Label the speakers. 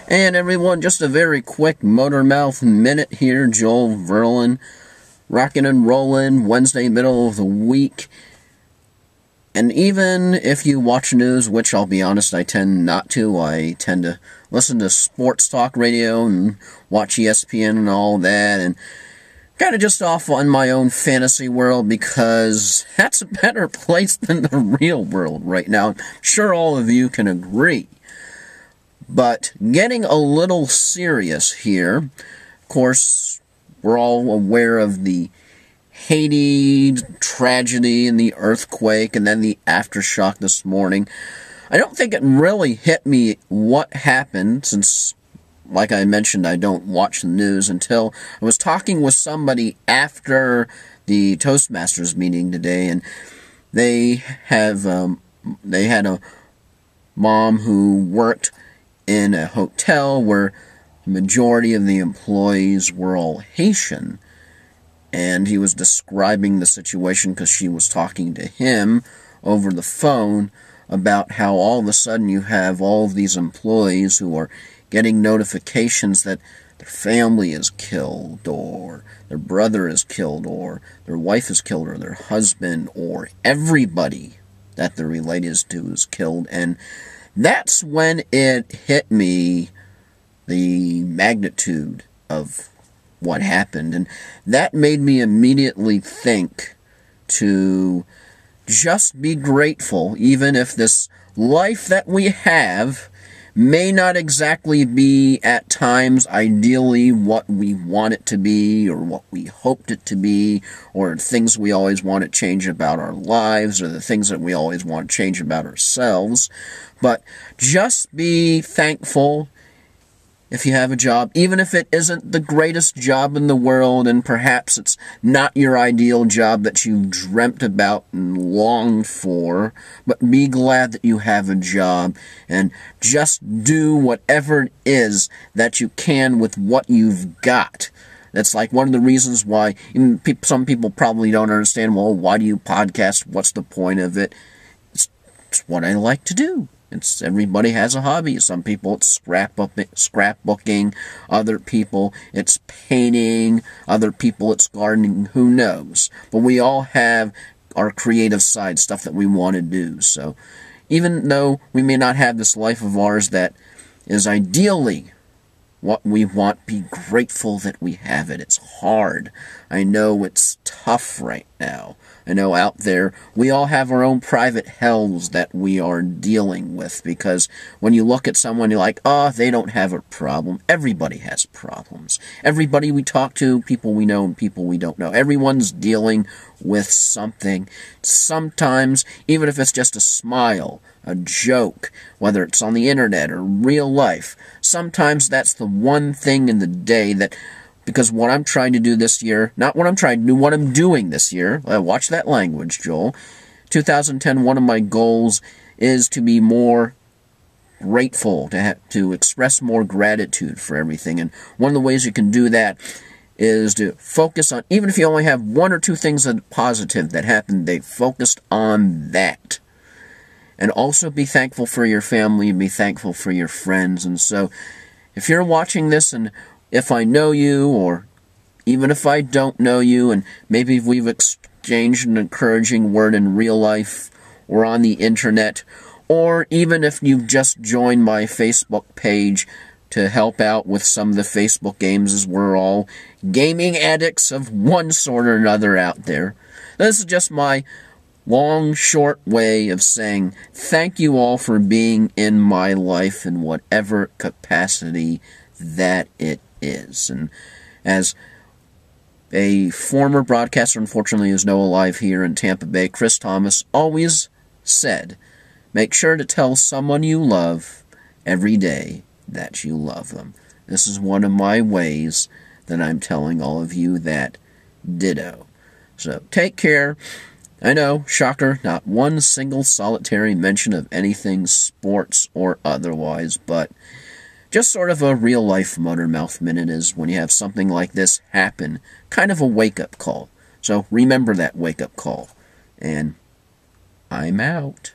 Speaker 1: And everyone, just a very quick Motormouth Minute here. Joel Verlin, rocking and rolling, Wednesday, middle of the week. And even if you watch news, which I'll be honest, I tend not to. I tend to listen to sports talk radio and watch ESPN and all that, and kind of just off on my own fantasy world, because that's a better place than the real world right now. I'm sure all of you can agree. But getting a little serious here, of course, we're all aware of the Haiti tragedy and the earthquake and then the aftershock this morning. I don't think it really hit me what happened, since, like I mentioned, I don't watch the news, until I was talking with somebody after the Toastmasters meeting today, and they had a mom who worked in a hotel where the majority of the employees were all Haitian. And he was describing the situation because she was talking to him over the phone about how all of a sudden you have all of these employees who are getting notifications that their family is killed, or their brother is killed, or their wife is killed, or their husband, or everybody that they're related to is killed. And that's when it hit me, the magnitude of what happened. And that made me immediately think to just be grateful, even if this life that we have may not exactly be at times ideally what we want it to be, or what we hoped it to be, or things we always want to change about our lives, or the things that we always want to change about ourselves. But just be thankful if you have a job, even if it isn't the greatest job in the world, and perhaps it's not your ideal job that you've dreamt about and longed for, but be glad that you have a job, and just do whatever it is that you can with what you've got. That's like one of the reasons why some people probably don't understand, well, why do you podcast? What's the point of it? It's what I like to do. Everybody has a hobby. Some people it's scrapbooking, other people it's painting, other people it's gardening, who knows. But we all have our creative side, stuff that we want to do. So even though we may not have this life of ours that is ideally what we want, be grateful that we have it. It's hard. I know it's tough right now. I know out there, we all have our own private hells that we are dealing with, because when you look at someone, you're like, oh, they don't have a problem. Everybody has problems. Everybody we talk to, people we know and people we don't know, everyone's dealing with something. Sometimes, even if it's just a smile, a joke, whether it's on the internet or real life, sometimes that's the one thing in the day that, because what I'm trying to do this year, not what I'm trying to do, what I'm doing this year, watch that language, Joel. 2010, one of my goals is to be more grateful, to express more gratitude for everything. And one of the ways you can do that is to focus on, even if you only have one or two things that positive that happened, they focused on that. And also be thankful for your family, and be thankful for your friends. And so, if you're watching this, and if I know you, or even if I don't know you, and maybe we've exchanged an encouraging word in real life, or on the internet, or even if you've just joined my Facebook page to help out with some of the Facebook games, as we're all gaming addicts of one sort or another out there. This is just my long, short way of saying thank you all for being in my life in whatever capacity that it is. And as a former broadcaster, unfortunately, who's no alive here in Tampa Bay, Chris Thomas always said, make sure to tell someone you love every day that you love them. This is one of my ways that I'm telling all of you that ditto. So take care. I know, shocker, not one single solitary mention of anything sports or otherwise, but just sort of a real-life Motormouth Minute is when you have something like this happen, kind of a wake-up call. So remember that wake-up call. And I'm out.